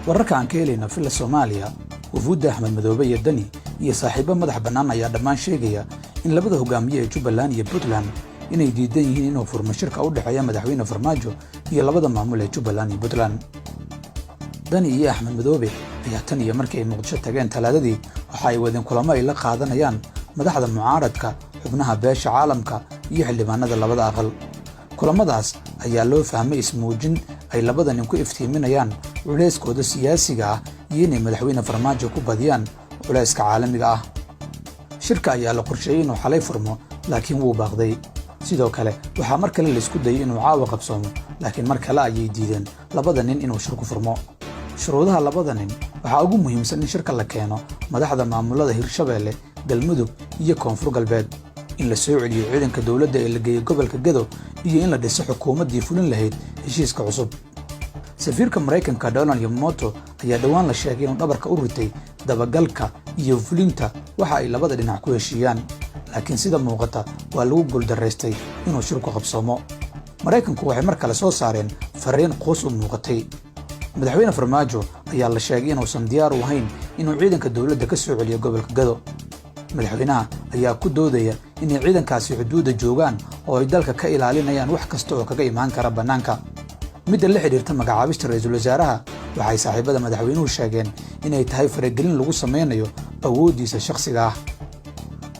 wararka aan ka helayno filla Soomaaliya wufuudda Axmed Madoobe iyo Dani iyo saaxiibo madax bannaan ayaa dhammaan sheegaya in labada hogaamiye ee Jubbaland iyo Puntland inay diidan yihiin inuu furmo shirka u dhaxeeya madaxweyne Farmaajo iyo labada maamul ee Jubbaland iyo Puntland. Dani iyo Axmed Madoobe ayaa tan iyo markii ay Muqdisho tageen Talaadadii waxa ay wadeen kulamo ay la qaadanayaan madaxda mucaaradka, xubnaha beesha caalamka iyo xildhibaanada labada aqal. kulamadaas ayaa loo fahmay ismuujin ay labada nin ku iftiiminayaan culeyskooda siyaasiga ah iyo inay madaxweyne Farmaajo ku badiyaan culeyska caalamiga ah. shirka ayaa la qorsheeyay inuu xalay furmo laakiin wuu baaqday. sidoo kale waxaa mar kale la isku dayay inuu caawa qabsoomo laakiin mar kale ayay diideen labada nin inuu shirku furmo. shuruudaha labada nin waxaa ugu muhiimsan in shirka la keeno madaxda maamulada Hirshabeelle, Galmudug iyo Koonfur Galbeed, in la soo celiyo ciidanka dawladda ee la geeyay gobolka Gedo iyo in la dhiso xukuumaddii fulin lahayd heshiiska cusub. safiirka Mareykanka Donald Yamamoto ayaa dhawaan la sheegay inuu dhabarka u ritay dabagalka iyo fulinta waxa ay labada dhinac ku heshiiyaan, laakiin sida muuqata waa lagu guuldareystay inuu shirku qabsoomo. Mareykanku waxay mar kale soo saareen fariin qoys u muuqatay. madaxweyne Farmaajo ayaa la sheegay inuusan diyaar u ahayn inuu ciidanka dawladda ka soo celiyo gobolka Gedo. madaxweynaha ayaa ku doodaya inay ciidankaasi xuduudda joogaan oo ay dalka ka ilaalinayaan wax kasta oo kaga imaan kara bannaanka. midda la xiriirta magacaabista ra'iisul wasaaraha waxay saaxiibada madaxweynuhu sheegeen inay tahay faragelin lagu sameynayo awooddiisa shakhsiga ah.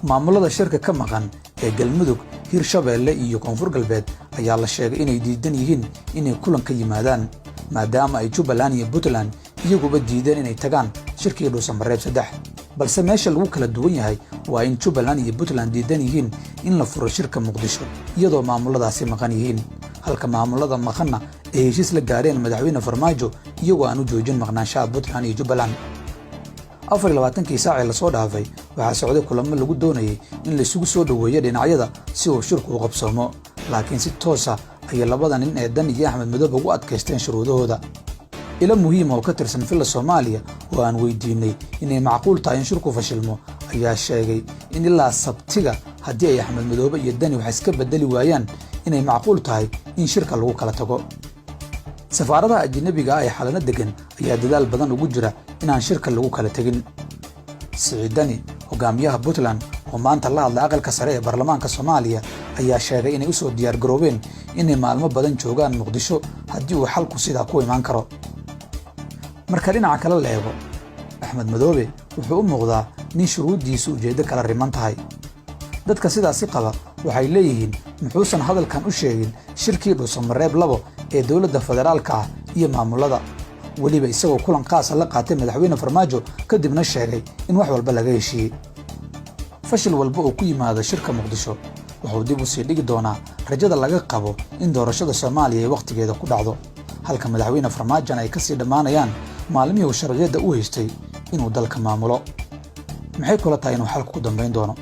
maamulada shirka ka maqan ee Galmudug, Hirshabeelle iyo Koonfur Galbeed ayaa la sheegay inay diidan yihiin inay kulan ka yimaadaan maadaama ay Jubbaland iyo Puntland iyaguba diideen inay tagaan shirkii Dhuusamareeb 3. balse meesha lagu kala duwan yahay waa in Jubbaland iyo Puntland diidan yihiin in la furo shirka Muqdisho iyadoo maamuladaasi maqan yihiin, halka maamulada maqanna ay heshiis la gaareen madaxweyne Farmaajo iyagoo aan u joojin maqnaanshaha Puntland iyo Jubbaland. 24 saac la soo dhaafay waxaa socday kulamo lagu doonayay in la isugu soo dhaweeyo dhinacyada si uu shirku u qabsoomo, laakiin si toos ah ay labada nin ee Dani iyo Axmed Madoobe ugu adkaysteen shuruudahooda. ila muhiim oo ka tirsan filla Soomaaliya oo aan weydiinay inay macquul tahay in shirku fashilmo ayaa sheegay in ilaa Sabtiga haddii ay Axmed Madoobe iyo Dani wax iska bedeli waayaan inay macquul tahay in shirka lagu kala tago. safaaradaha ajnabiga ah ee xalana degan ayaa dadaal badan ugu jira inaan shirka lagu kala tagin. Siciid Dani, hogaamiyaha Puntland oo maanta la hadlay aqalka sare ee baarlamaanka Soomaaliya, ayaa sheegay inay u soo diyaar garoobeen inay maalmo badan joogaan Muqdisho haddii uu xalku sidaa ku imaan karo. marka dhinaca kale la eego, Axmed Madoobe wuxuu u muuqdaa nin shuruudiisu ujeeddo kala riman tahay. dadka sidaasi qaba waxay leeyihiin muxuusan hadalkan u sheegin shirkii Dhuusamareeb 2 ee dawladda federaalka ah iyo maamulada, weliba isagoo kulan qaas ah la qaatay madaxweyne Farmaajo kadibna sheegay in wax walba laga heshiiyey. fashil walba oo ku yimaada shirka Muqdisho wuxuu dib u sii dhigi doonaa rajada laga qabo in doorashada Soomaaliya ay waqtigeeda ku dhacdo, halka madaxweyne Farmaajo ay ka sii dhamaanayaan maalmihii uu sharciyada u haystay inuu dalka maamulo. maxay kula tahay inuu xalku ku dambeyn doono?